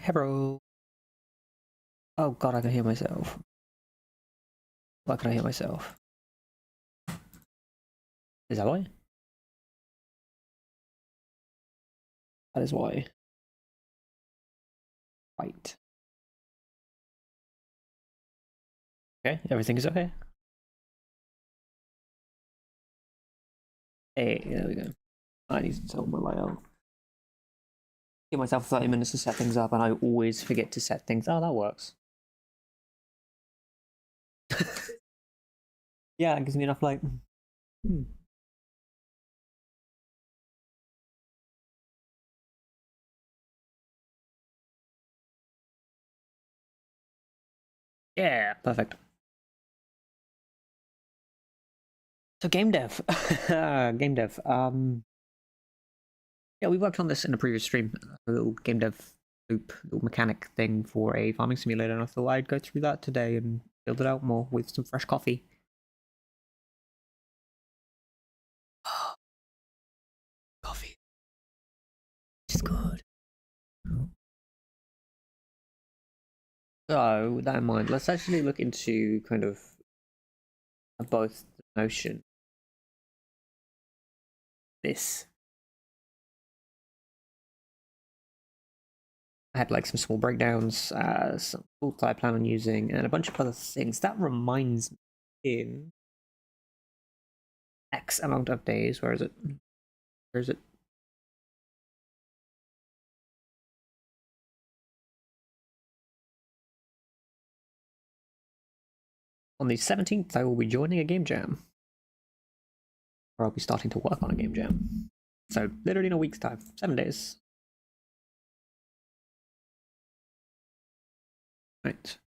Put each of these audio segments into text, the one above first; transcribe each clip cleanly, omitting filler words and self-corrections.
Hello. Oh god, I can hear myself. Why can I hear myself? Is that why? That is why. Right. Okay, everything is okay. Hey, there we go. I need to tell my layout. Give myself 30 minutes to set things up, and I always forget to set things. Oh, that works. Yeah, it gives me enough light. Yeah, perfect. So game dev. Game dev. Yeah, we worked on this in a previous stream. A little game dev loop, little mechanic thing for a farming simulator, and I thought I'd go through that today and build it out more with some fresh coffee. Coffee. It's good. So, with that in mind, let's actually look into kind of both the notion. This. I had like some small breakdowns, some tools that I plan on using, and a bunch of other things. That reminds me in X amount of days. Where is it? Where is it? On the 17th, I will be joining a game jam. Or I'll be starting to work on a game jam. So, literally in a week's time. 7 days. Right.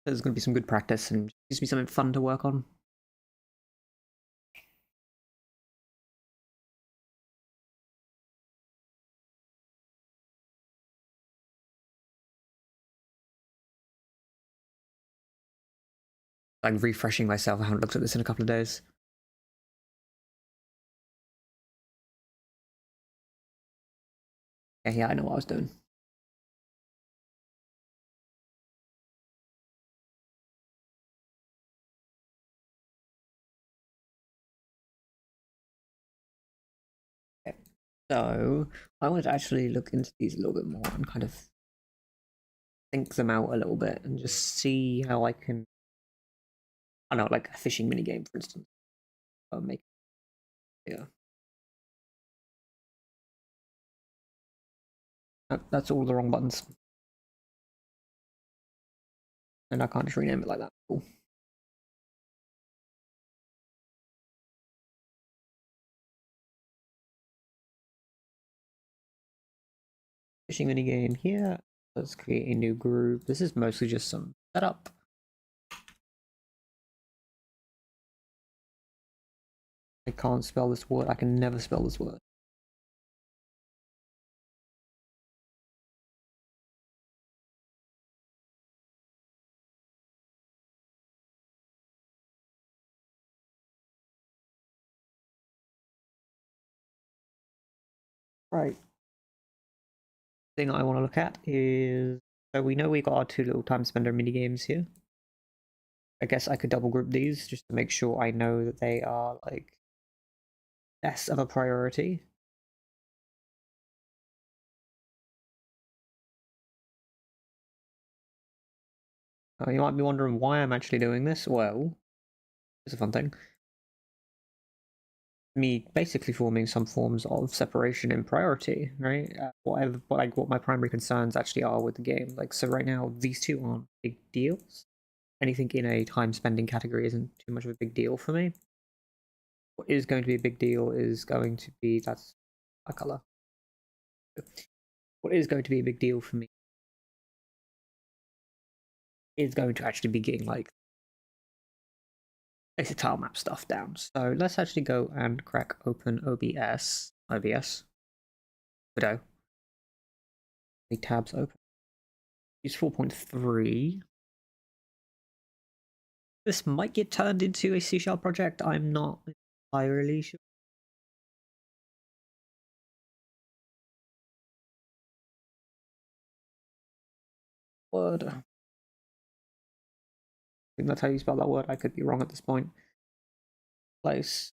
There's going to be some good practice and gives me something fun to work on. Like refreshing myself. I haven't looked at this in a couple of days. Yeah, I know what I was doing. Okay. So I wanted to actually look into these a little bit more and kind of think them out a little bit and just see how I can. I don't know, like a fishing mini game, for instance. Make yeah. That's all the wrong buttons, and I can't just rename it like that. Cool. Fishing mini game here. Let's create a new group. This is mostly just some setup. I can't spell this word. I can never spell this word. Right. Thing I want to look at is, so we know we got our two little time spender mini games here. I guess I could double group these just to make sure I know that they are like less of a priority. You might be wondering why I'm actually doing this. Well, it's a fun thing. Me basically forming some forms of separation in priority, right? Whatever, like what my primary concerns actually are with the game. Like, so right now, these two aren't big deals. Anything in a time spending category isn't too much of a big deal for me. What is going to be a big deal is going to be that's a color. What is going to be a big deal for me is going to actually be getting like basic tile map stuff down. So let's actually go and crack open OBS, Widow. The tabs open. Use 4.3. This might get turned into a C# project. I'm not entirely sure. word. I think that's how you spell that word. I could be wrong at this point. Place.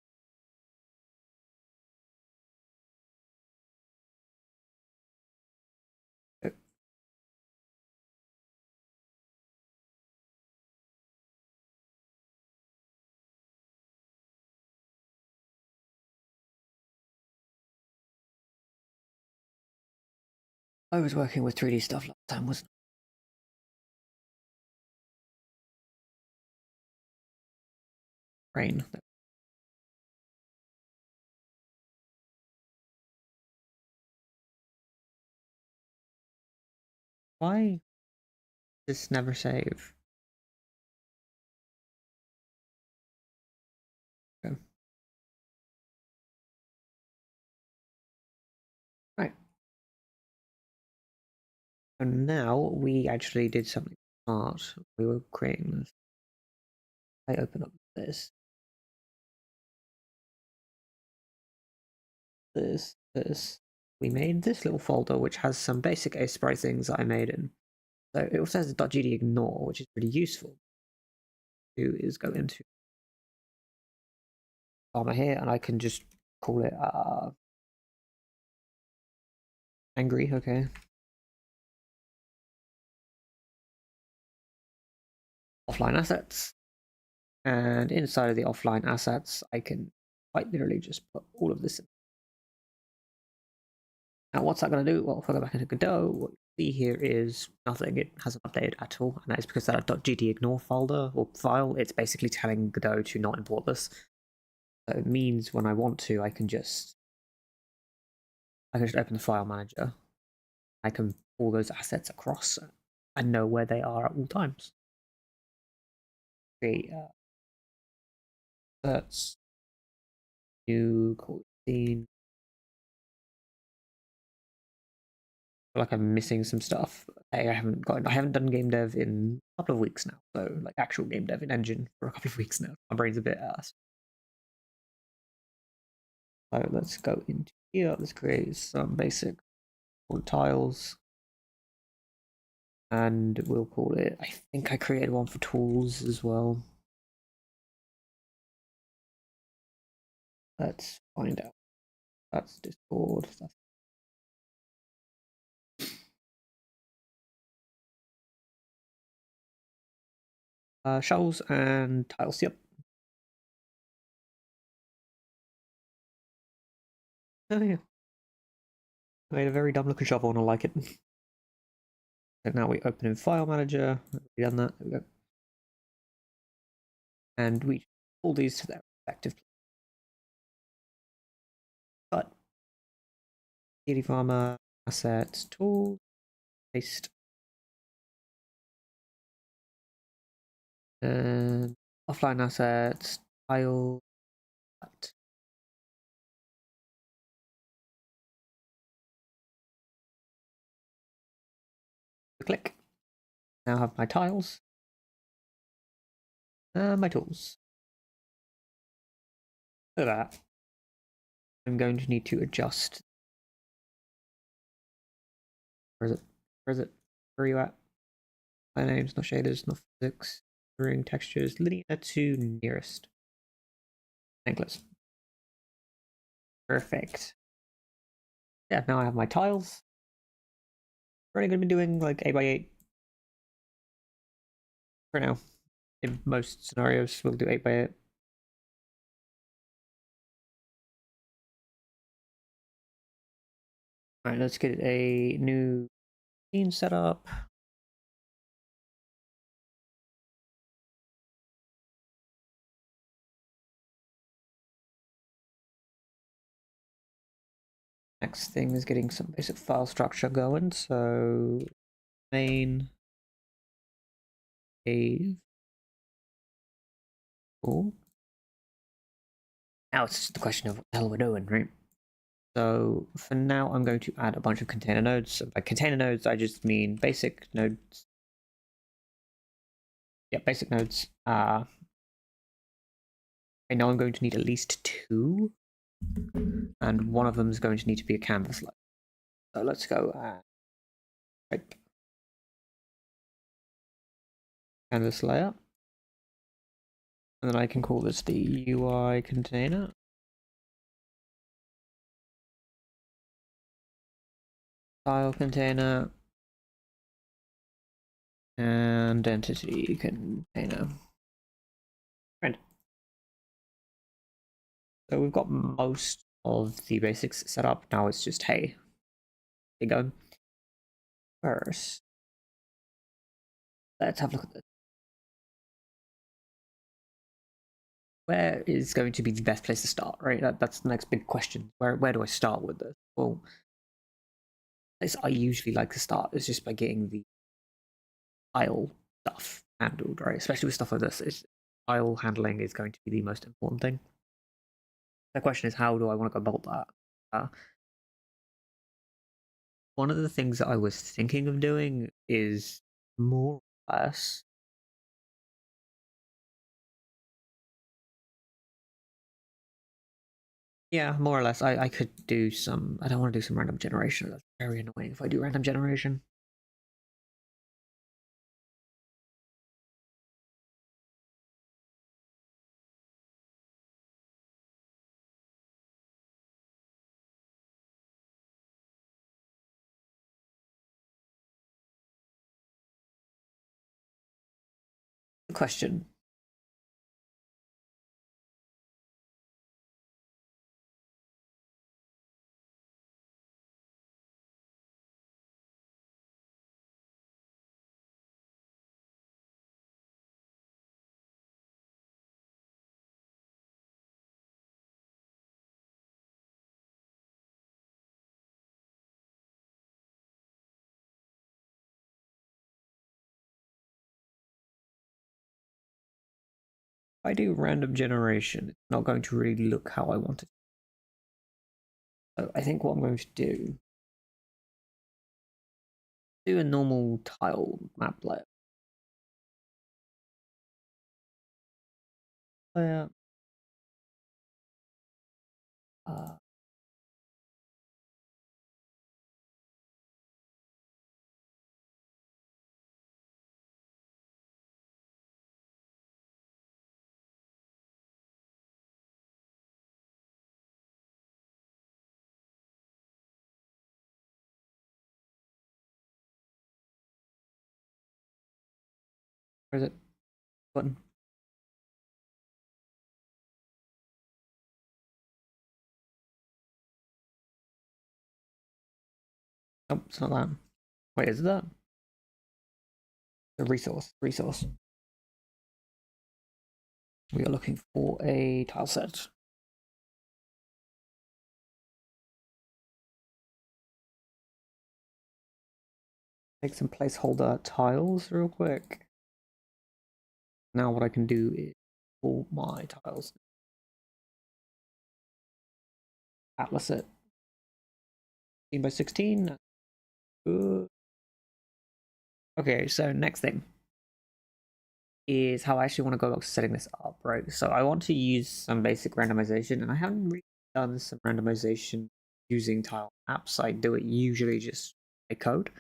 I was working with 3D stuff last time, wasn't I? Rain. Why this never save? Okay. Right. And now we actually did something smart. We were creating this. I open up this. This. We made this little folder which has some basic Ace Spray things that I made in. So it also has a .gd ignore, which is pretty useful. Do is go into Farmer here, and I can just call it angry. Okay. Offline assets, and inside of the offline assets, I can quite literally just put all of this in. Now, what's that going to do? Well, if I go back into Godot, what you see here is nothing. It hasn't updated at all, and that is because that .gd ignore folder or file, it's basically telling Godot to not import this. So it means when I want to, I can just open the file manager. I can pull those assets across and know where they are at all times. Create that's new call scene. Like I'm missing some stuff. I haven't done game dev in a couple of weeks now. So like actual game dev in engine for a couple of weeks now. My brain's a bit ass. So let's go into here. Let's create some basic tiles. And we'll call it, I think I created one for tools as well. Let's find out. That's Discord. Shovels and tiles, yep. Oh yeah. I made a very dumb looking shovel and I like it. So now we open in File Manager. We've done that. There we go. And we pull these to their respective places. But deity farmer, assets, tools, paste. And offline assets, tile, cut. Click. Now I have my tiles. My tools. For that, I'm going to need to adjust. Where is it? Where is it? Where are you at? My names, not shaders, not physics, drawing textures, linear to nearest. Thankless. Perfect. Yeah, now I have my tiles. We're only going to be doing like 8x8 for now. In most scenarios, we'll do 8x8. Alright, let's get a new scene set up. Next thing is getting some basic file structure going. So main cave. Cool. Now it's just the question of what the hell we're doing, right? So for now, I'm going to add a bunch of container nodes. By container nodes, I just mean basic nodes. Yeah, basic nodes. I know I'm going to need at least 2, and one of them is going to need to be a canvas layer. So let's go type canvas layer. And then I can call this the UI container. File container. And entity container. Right. So we've got most of the basics set up. Now it's just, hey, here you go. First, let's have a look at this. Where is going to be the best place to start, right? That's the next big question. Where do I start with this? Well, place I usually like to start is just by getting the file stuff handled, right? Especially with stuff like this, file handling is going to be the most important thing. The question is, how do I want to go about that? One of the things that I was thinking of doing is more or less. Yeah, more or less. I could do some. I don't want to do some random generation. That's very annoying if I do random generation. Question. If I do random generation, it's not going to really look how I want it. So I think what I'm going to do a normal tile map layer. Where where is it? Button. Nope, it's not that. Wait, is it that? The resource. Resource. We are looking for a tile set. Make some placeholder tiles real quick. Now what I can do is pull my tiles. Atlas it. 16 by 16. Good. Okay, so next thing is how I actually want to go about setting this up, right? So I want to use some basic randomization, and I haven't really done some randomization using tile apps. I do it usually just by code.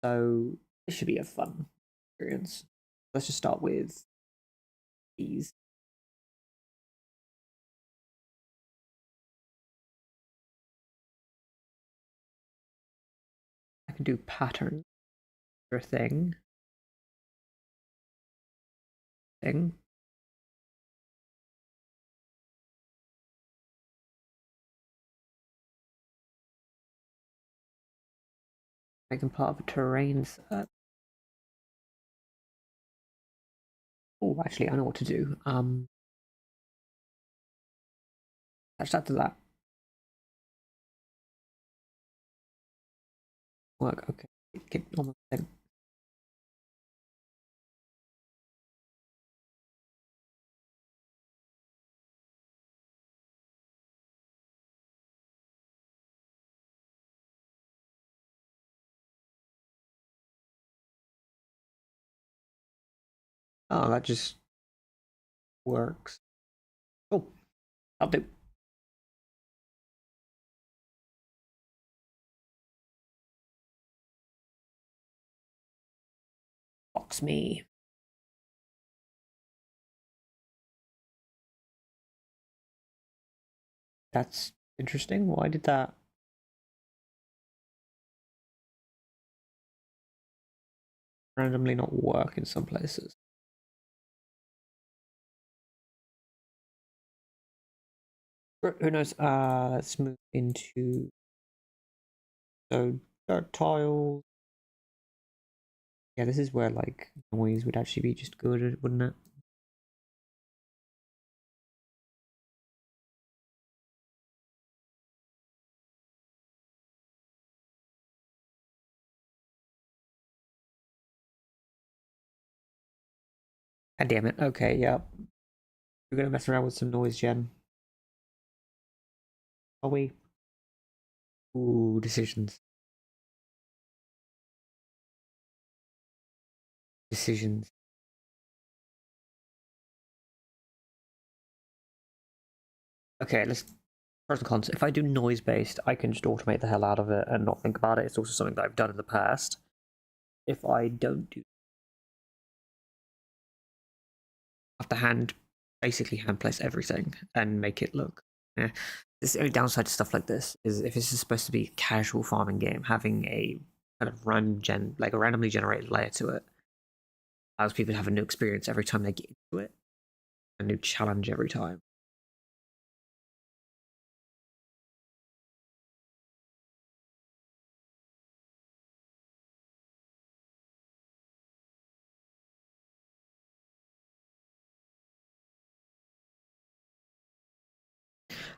So this should be a fun experience. Let's just start with these. I can do pattern for thing. Thing. Make them part of a terrain set. Oh, actually, I know what to do. Attach that to that. Work. Okay. Get on the thing. Oh, that just works. Oh, I'll do. Box me. That's interesting. Why did that randomly not work in some places? Who knows? Let's move into so dirt tiles. Yeah, this is where like noise would actually be just good, wouldn't it? God damn it. Okay, yeah. We're gonna mess around with some noise gen. Are we? Ooh, decisions. Decisions. Okay, let's pros and cons. If I do noise based, I can just automate the hell out of it and not think about it. It's also something that I've done in the past. If I don't do, I have to basically hand place everything and make it look. Yeah. This is the only downside to stuff like this is if this is supposed to be a casual farming game, having a kind of like a randomly generated layer to it allows people to have a new experience every time they get into it, a new challenge every time.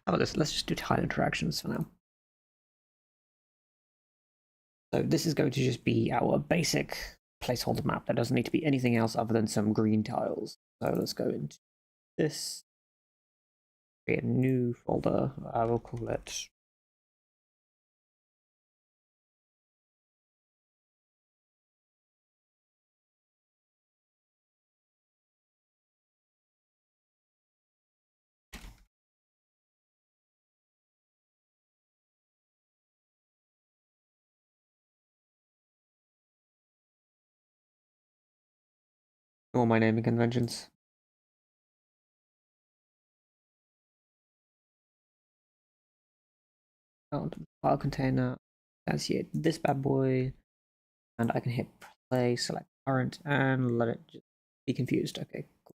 How about this? Let's just do tile interactions for now. So this is going to just be our basic placeholder map. There doesn't need to be anything else other than some green tiles. So let's go into this, create a new folder. I will call it all my naming conventions. File container, that's it. This bad boy, and I can hit play, select current, and let it just be confused. Okay, cool.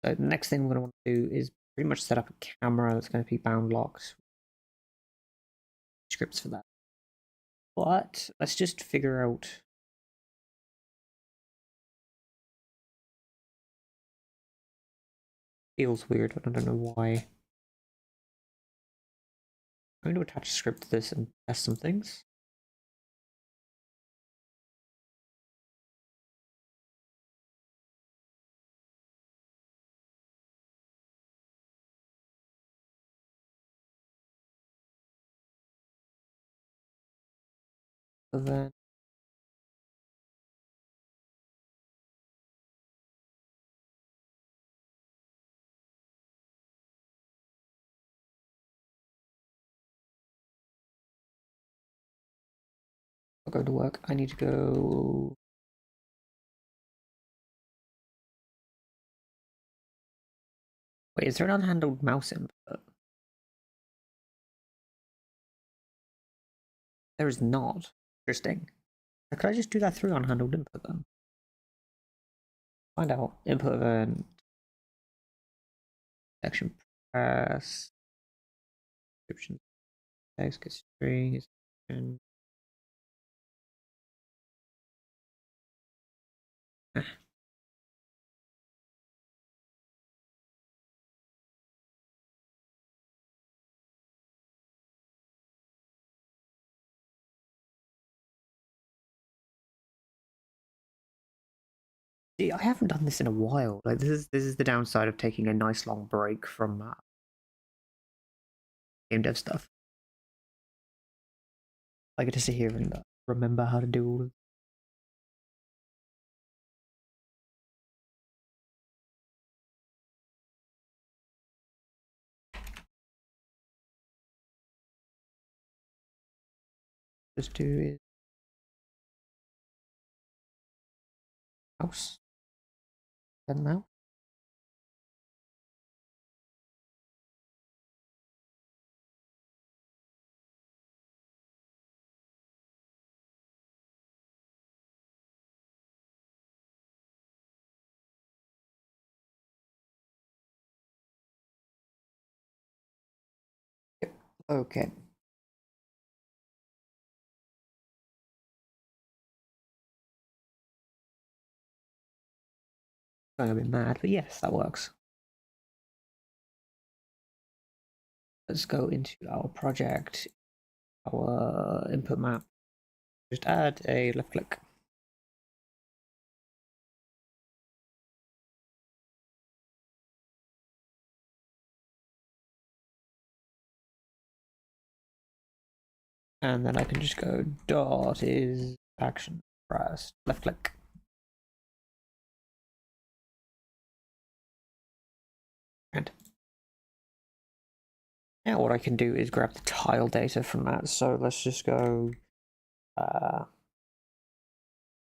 So the next thing we're going to want to do is pretty much set up a camera that's going to be bound locked. Scripts for that. But let's just figure out. Feels weird, but I don't know why. I'm going to attach a script to this and test some things. So then I'll go to work. I need to go. Wait, is there an unhandled mouse input? There is not. Interesting. Could I just do that through unhandled input then? Find out. Input event. Section press. Description. Text get string. And see, I haven't done this in a while. Like this is the downside of taking a nice long break from game dev stuff. I get to sit here and remember how to do all of this. Do is mouse. Then now. Okay. Going a bit mad, but yes, that works. Let's go into our project, our input map. Just add a left click. And then I can just go dot is action, press left click. And now what I can do is grab the tile data from that. So let's just go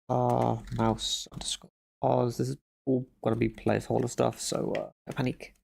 mouse underscore Oz. This is all gonna be placeholder stuff, so no panic.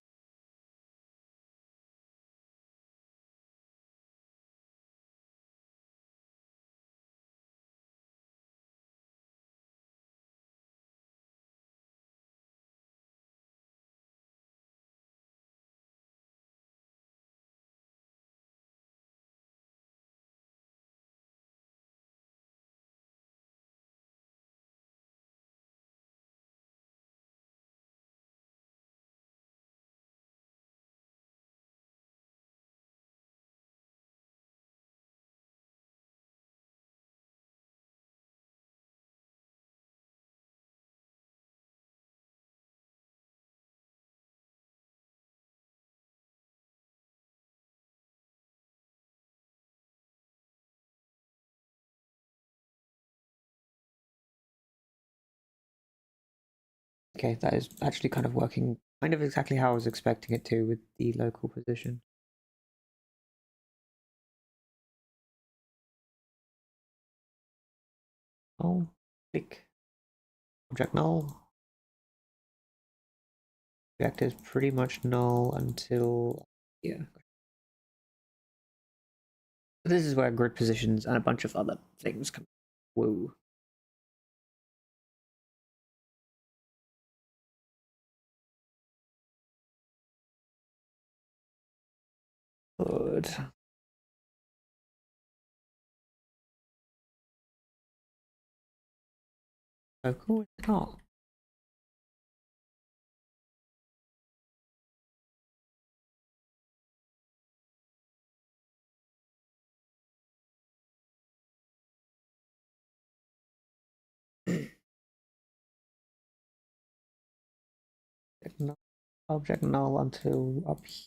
Okay, that is actually kind of working kind of exactly how I was expecting it to with the local position. Oh, click. Object null. Object is pretty much null until yeah. This is where grid positions and a bunch of other things come. Woo. Good. Oh, cool. It's not. Object null until up here.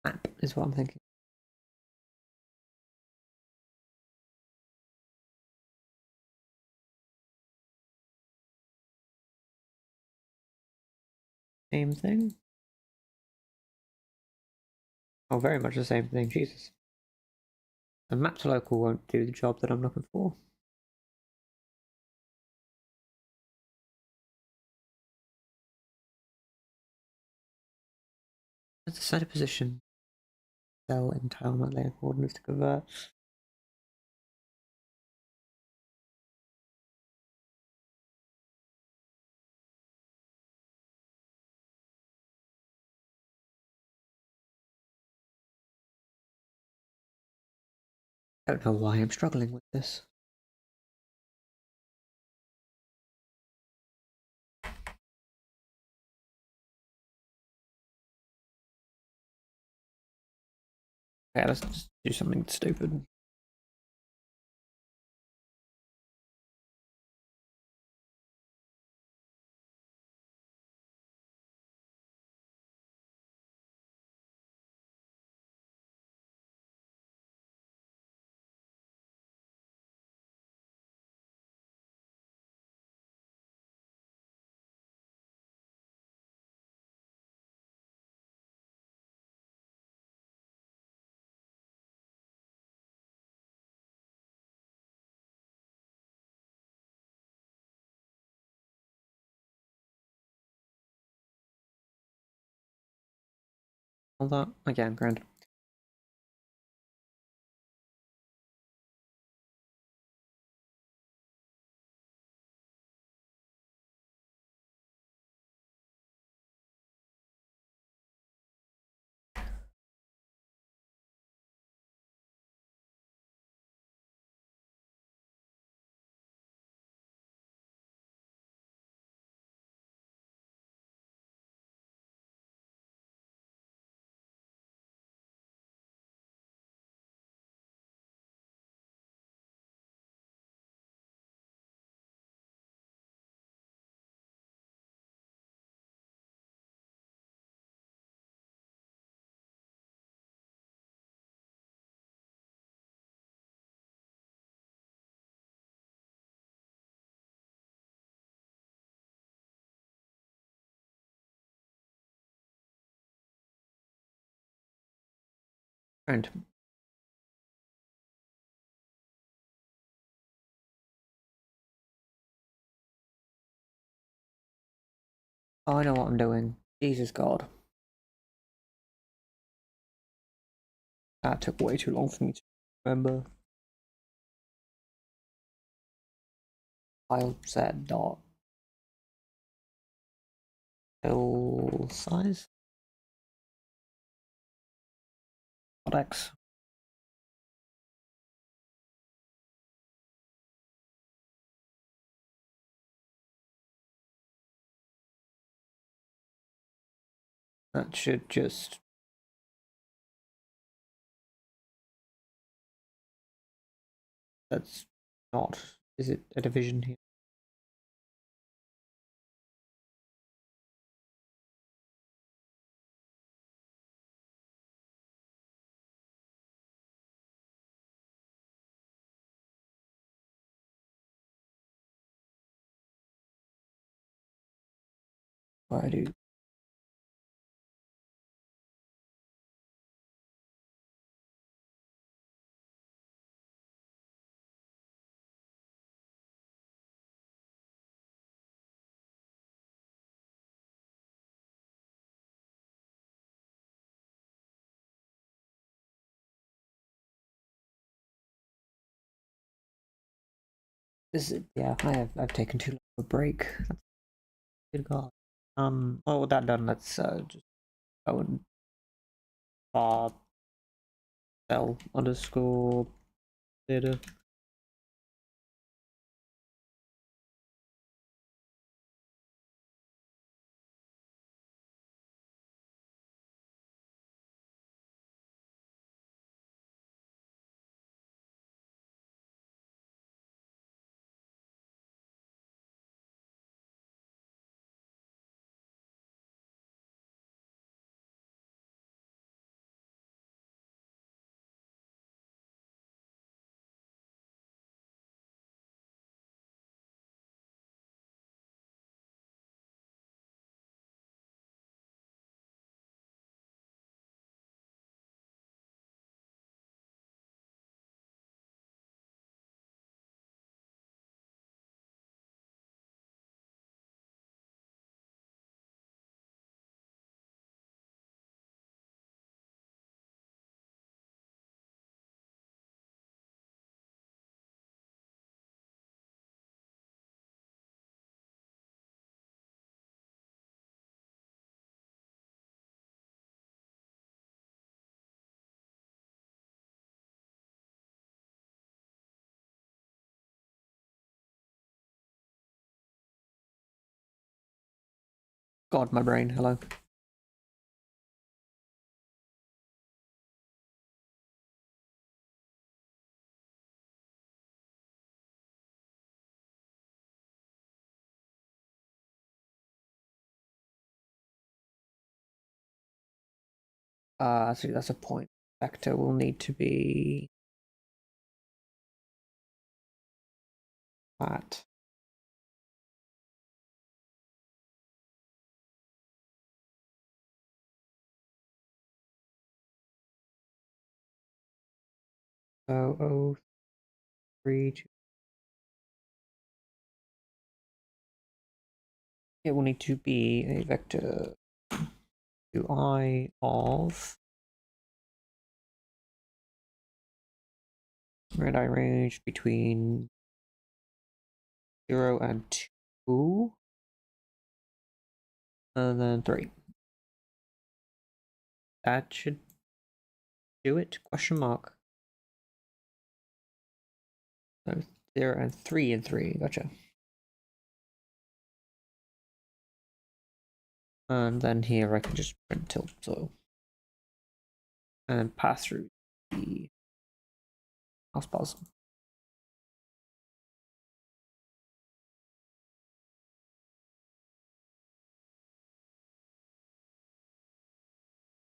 Map is what I'm thinking. Same thing. Oh, very much the same thing. Jesus. The map to local won't do the job that I'm looking for. Let's set a position. Cell entitlement layer coordinates to convert. I don't know why I'm struggling with this. Okay, let's just do something stupid. All that again, grand. Grand. Oh, I know what I'm doing. Jesus God. That took way too long for me to remember. File set dot fill size dot x. That should just. That's not. Is it a division here? What I do? This is, yeah, I've taken too long of a break. Good God. Well, with that done, let's just go and cell underscore data. God, my brain. Hello. So that's a point vector will need to be flat. So 03, 2. It will need to be a vector I of red eye range between 0 and 2, and then 3. That should do it? Question mark. So 0 and 3 and 3. Gotcha. And then here I can just print tilt soil. And then pass through the mouse bars.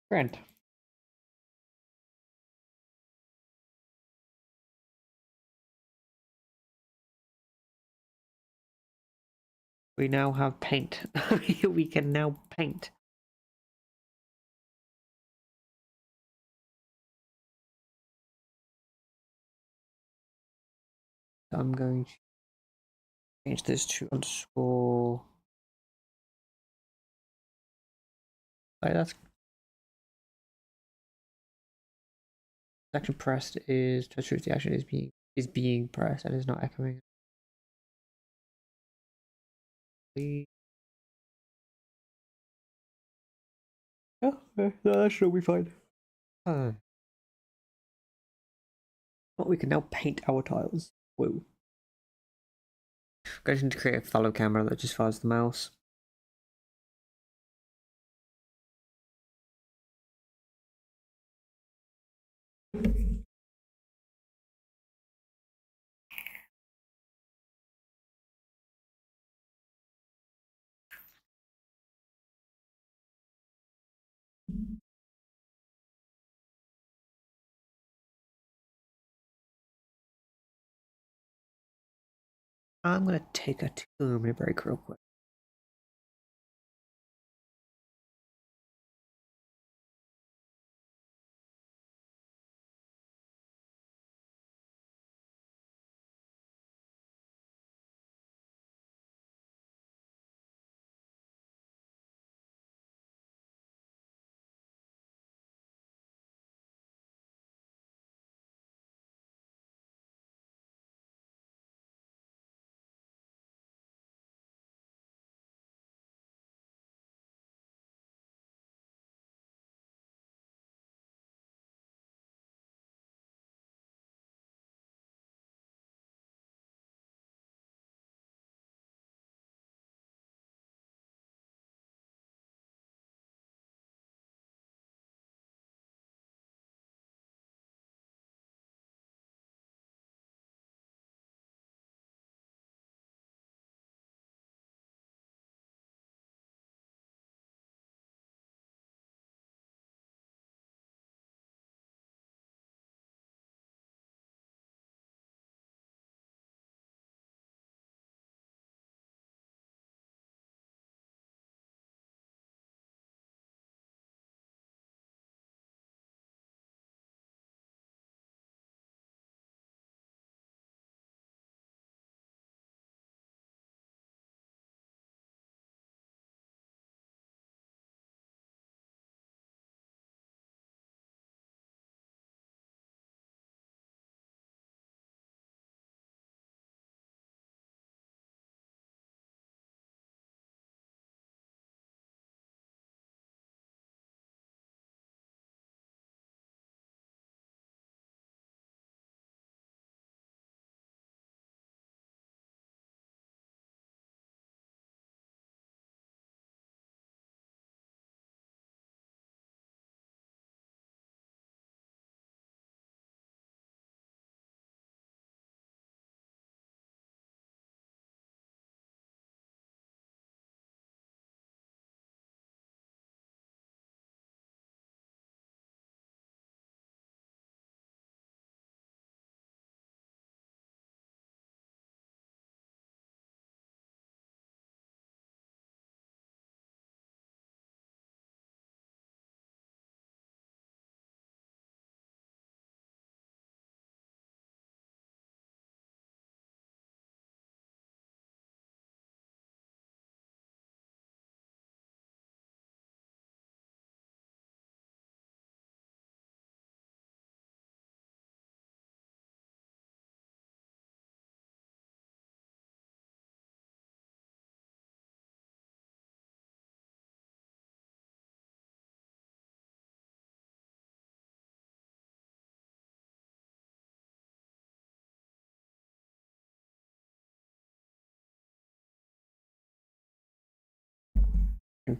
Grand. We now have paint. We can now paint. I'm going to change this to underscore. Like that's action pressed is to truth the action is being pressed and is not echoing. Yeah, that should be fine. But we can now paint our tiles. Whoa. Going to create a follow camera that just follows the mouse. I'm gonna take a 2-minute break real quick.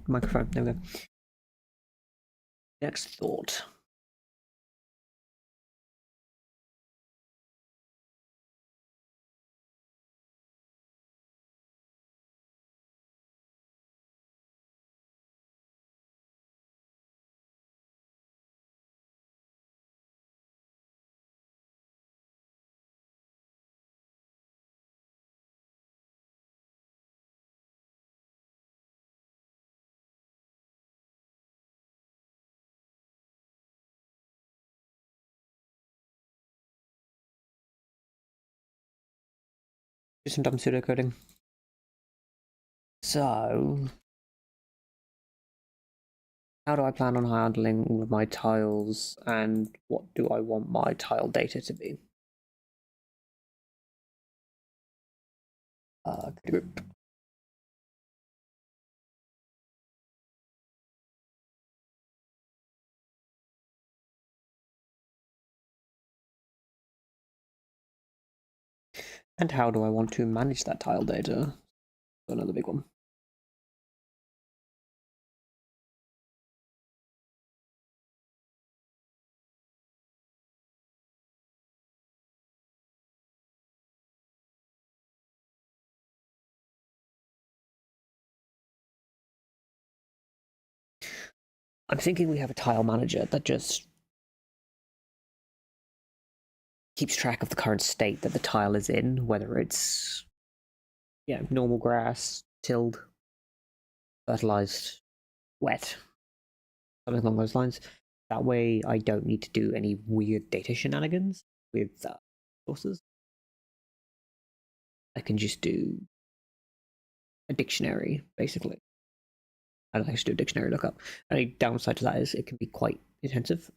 Microphone. There we go. Next thought. Do some dumb pseudocoding. So, how do I plan on handling all of my tiles, and what do I want my tile data to be? Group. And how do I want to manage that tile data? Another big one. I'm thinking we have a tile manager that just keeps track of the current state that the tile is in, whether it's normal grass, tilled, fertilized, wet, something along those lines. That way, I don't need to do any weird data shenanigans with sources. I can just do a dictionary, basically. I don't actually do a dictionary lookup. The only downside to that is it can be quite intensive.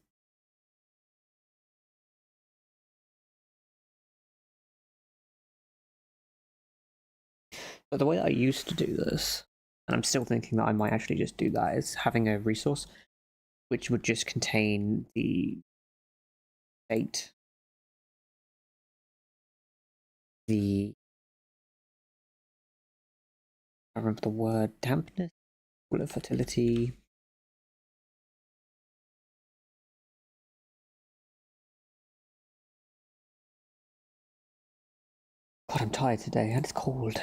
But the way I used to do this, and I'm still thinking that I might actually just do that, is having a resource which would just contain the date, the I remember the word dampness, fertility. God, I'm tired today, and it's cold.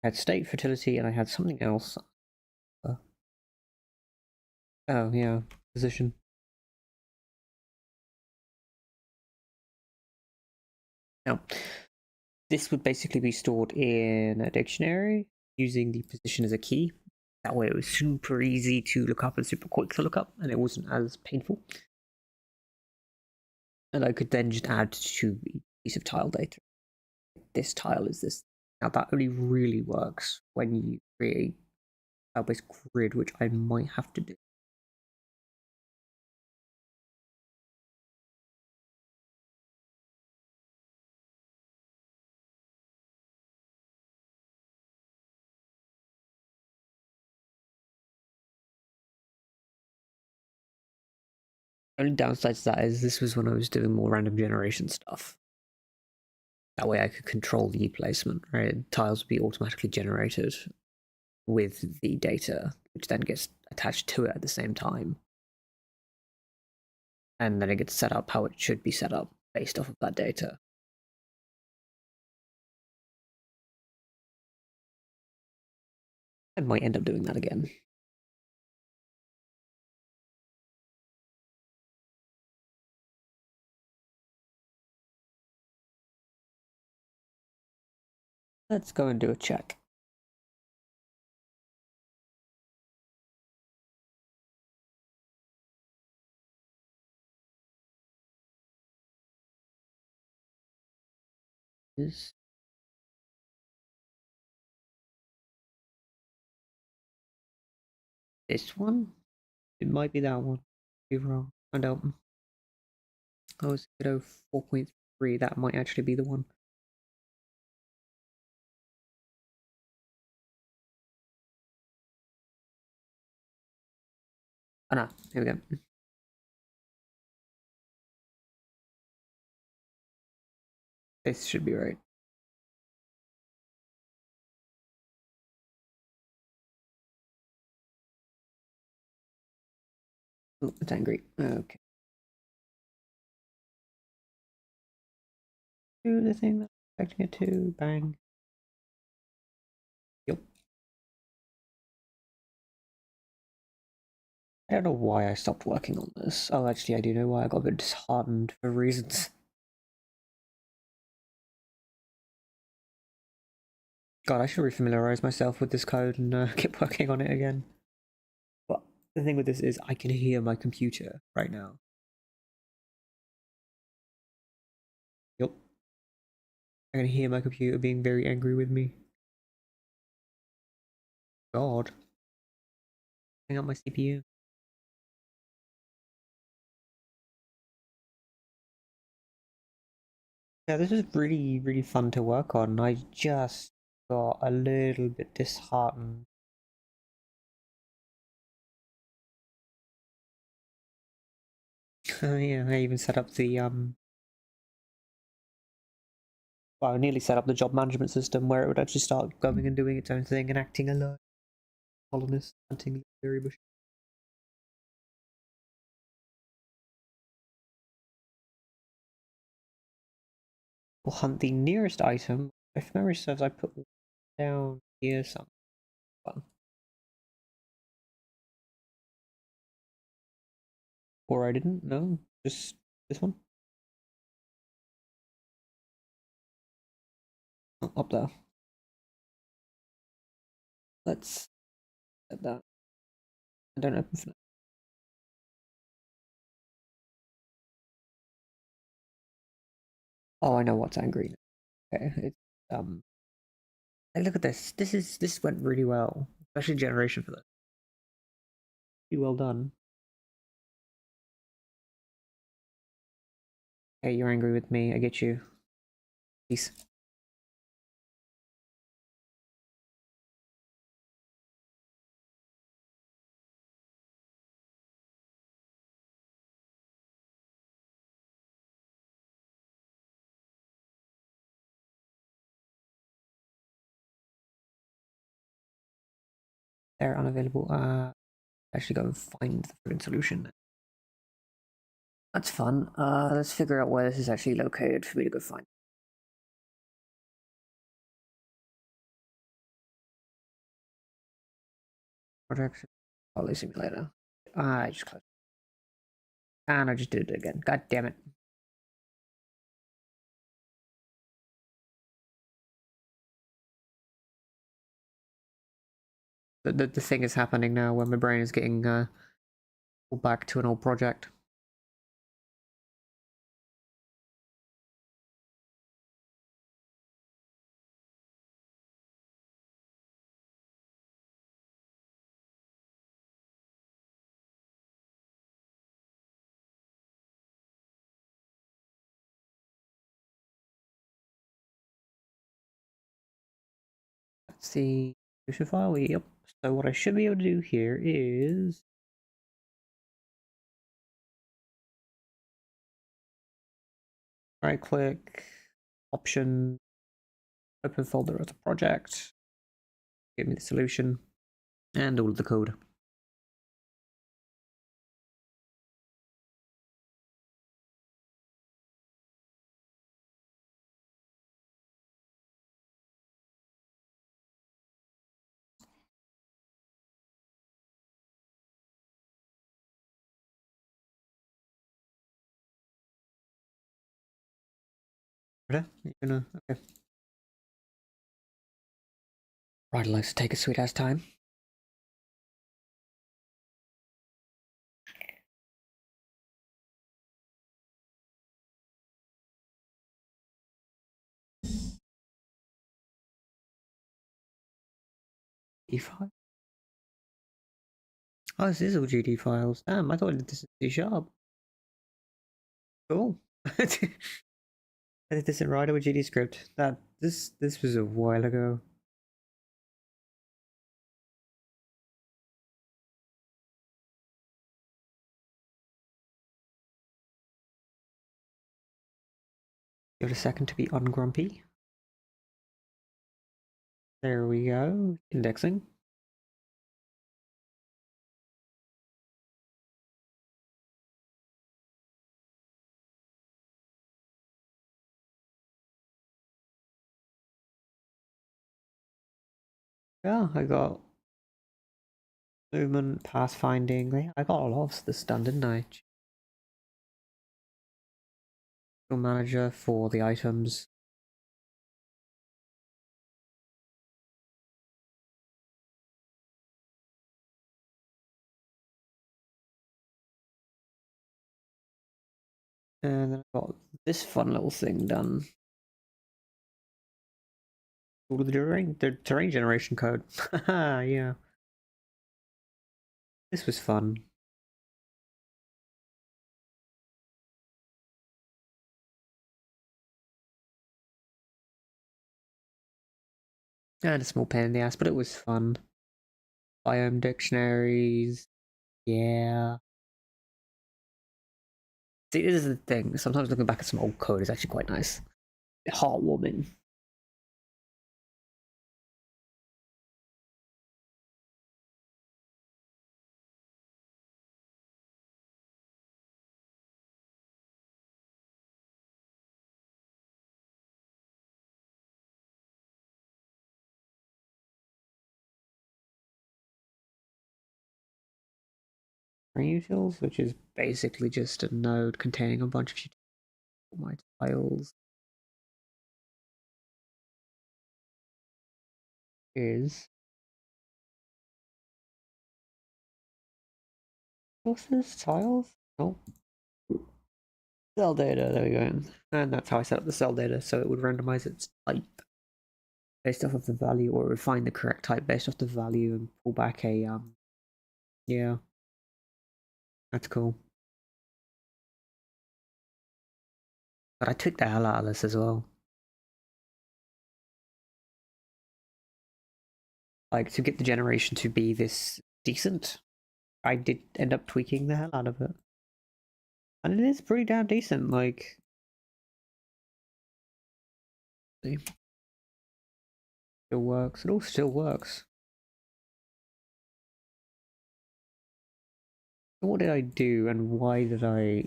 I had state, fertility, and I had something else. Oh yeah, position. Now, this would basically be stored in a dictionary using the position as a key. That way, it was super easy to look up and super quick to look up, and it wasn't as painful. And I could then just add to each piece of tile data. This tile is this. Now, that only really works when you create a tile-based grid, which I might have to do. Only downside to that is this was when I was doing more random generation stuff. That way I could control the placement, right? Tiles would be automatically generated with the data, which then gets attached to it at the same time. And then it gets set up how it should be set up based off of that data. I might end up doing that again. Let's go and do a check. Is this one? It might be that one. Be wrong. Find out. Oh, it's 4.3. That might actually be the one. Oh no, here we go. This should be right. Oh, it's angry. Okay. Do the thing that I'm expecting it to. Bang. Yep. I don't know why I stopped working on this. Oh, actually, I do know why. I got a bit disheartened for reasons. God, I should refamiliarize myself with this code and keep working on it again. But the thing with this is I can hear my computer right now. Yep. I can hear my computer being very angry with me. God. Hang up my CPU. Yeah, this is really, really fun to work on. I just got a little bit disheartened. Yeah, I even set up the well, I nearly set up the job management system where it would actually start going and doing its own thing and acting alone. Colonists hunting berry bush. Will hunt the nearest item. If memory serves, I put down here some fun. Or I didn't, no, just this one. Oh, up there. Let's set that. I don't open for that. Oh, I know what's angry. Okay, it's hey, look at this. This went really well, especially generation for this. Pretty well done. Hey, you're angry with me. I get you. Peace. They're unavailable. Actually go and find the friggin' solution. That's fun. Let's figure out where this is actually located for me to go find. Project Poly Simulator. I just closed. And I just did it again. God damn it. The thing is happening now where my brain is getting pulled back to an old project. Let's see. Solution file. Yep. So what I should be able to do here is right click, option, open folder as a project, give me the solution, and all of the code. Okay. Okay. Right, likes to take a sweet ass time. E5. Oh, this is all GD files. Damn, I thought this is C sharp. Cool. I did this in Rider with GD script. This was a while ago. Give it a second to be ungrumpy. There we go. Indexing. Yeah, I got movement, pathfinding. I got a lot of this done, didn't I? Manager for the items. And then I got this fun little thing done. All the terrain generation code. Haha, yeah. This was fun. And a small pain in the ass, but it was fun. Biome dictionaries. Yeah. See, this is the thing. Sometimes looking back at some old code is actually quite nice. Heartwarming. Utils, which is basically just a node containing a bunch of my tiles, is sources, tiles? Oh, cell data, there we go. And that's how I set up the cell data, so it would randomize its type based off of the value, or it would find the correct type based off the value and pull back a, yeah, that's cool. But I took the hell out of this as well. Like, to get the generation to be this decent, I did end up tweaking the hell out of it. And it is pretty damn decent, like... See? Still works. It all still works. So what did I do and why did I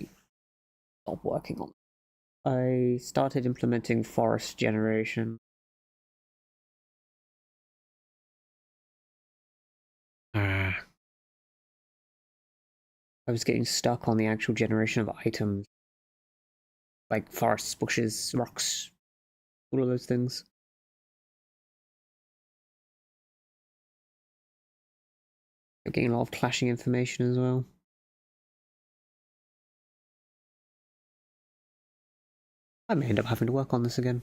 stop working on it? I started implementing forest generation. I was getting stuck on the actual generation of items, like forests, bushes, rocks, all of those things. I'm getting a lot of clashing information as well. I may end up having to work on this again.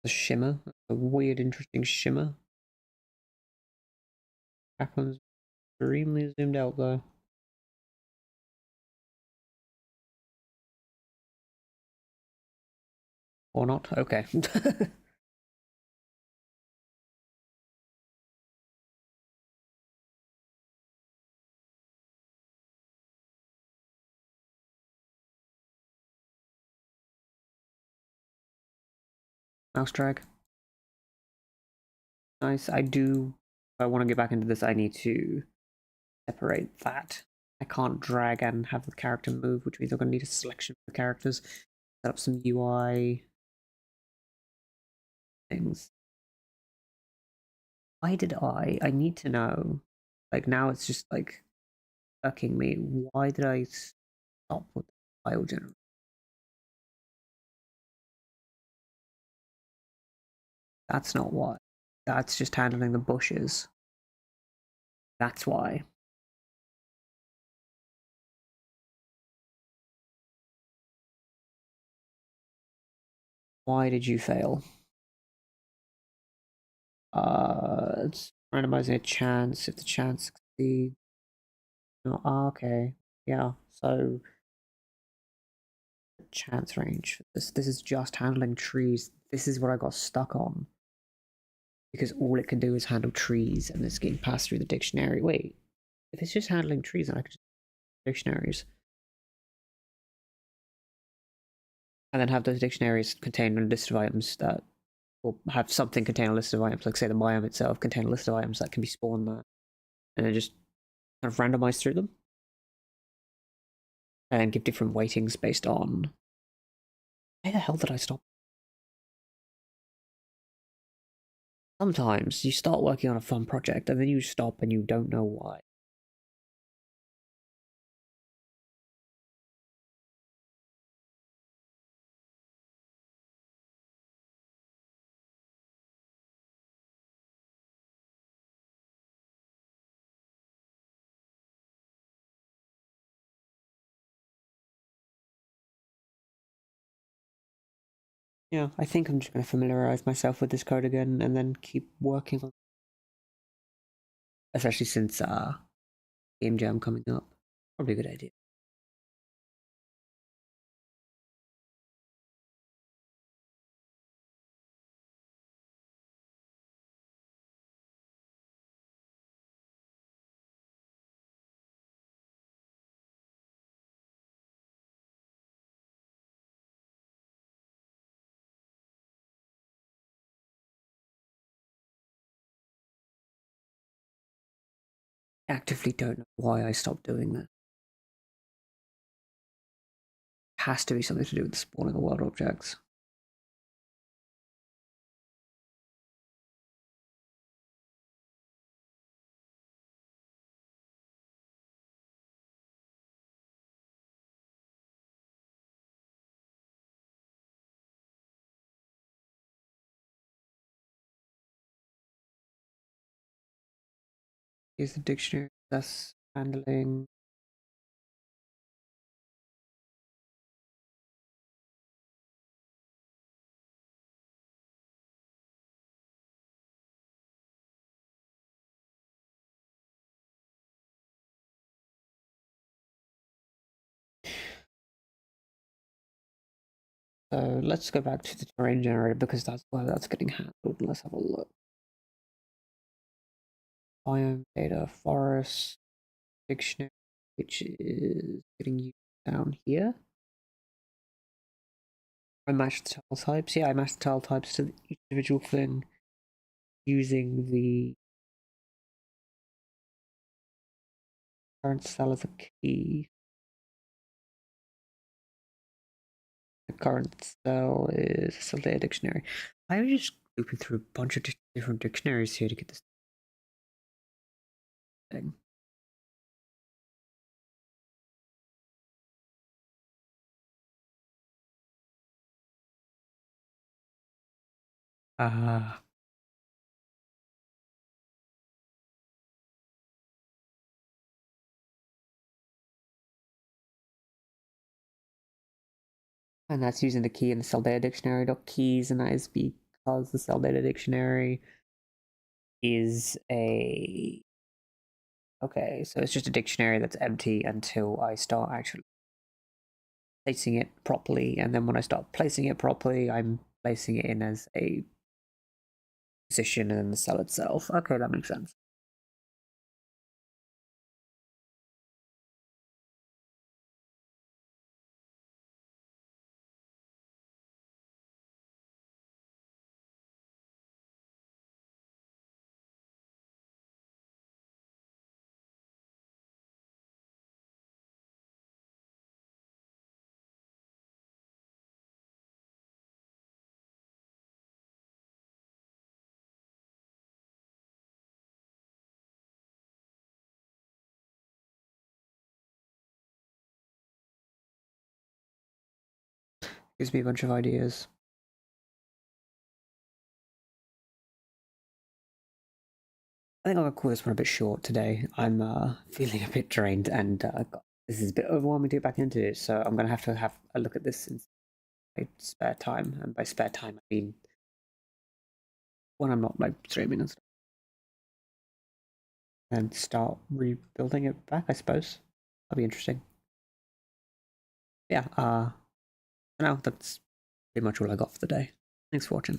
The shimmer, a weird, interesting shimmer. Happens extremely zoomed out though. Or not? Okay. Mouse drag. Nice. If I want to get back into this, I need to separate that. I can't drag and have the character move, which means I'm going to need a selection of the characters. Set up some UI things. Why did I need to know. Like, now it's just, like, irking me. Why did I stop with the file generator? That's not why. That's just handling the bushes. That's why. Why did you fail? It's randomizing a chance. If the chance succeeds, oh, okay, yeah. So chance range. This is just handling trees. This is what I got stuck on because all it can do is handle trees, and it's getting passed through the dictionary. Wait, if it's just handling trees, then I could just dictionaries, and then have those dictionaries contain a list of items that, or have something contain a list of items, like say the biome itself contain a list of items that can be spawned there, and then just kind of randomize through them. and give different weightings based on. Why the hell did I stop? Sometimes you start working on a fun project and then you stop and you don't know why. Yeah, I think I'm just going to familiarize myself with this code again and then keep working on, especially since game jam coming up. Probably a good idea. I actively don't know why I stopped doing that. Has to be something to do with spawning a world objects. Use the dictionary, thus handling. So let's go back to the terrain generator because that's where that's getting handled. Let's have a look. Biome data, forest, dictionary, which is getting used down here. I matched the tile types. Yeah, I matched the tile types to each individual thing using the current cell as a key. The current cell is a cell data dictionary. I was just looping through a bunch of different dictionaries here to get this thing. Ah. And that's using the key in the cell data dictionary keys, and that is because the cell data dictionary is a okay, so it's just a dictionary that's empty until I start actually placing it properly, and then when I start placing it properly, I'm placing it in as a position in the cell itself. Okay, that makes sense. Gives me a bunch of ideas. I think I'm gonna call this one a bit short today. I'm feeling a bit drained, and this is a bit overwhelming to get back into. So I'm gonna have to have a look at this in my spare time, and by spare time I mean when I'm not like streaming and stuff, and start rebuilding it back. I suppose that'll be interesting. Yeah. For now, that's pretty much all I got for the day. Thanks for watching.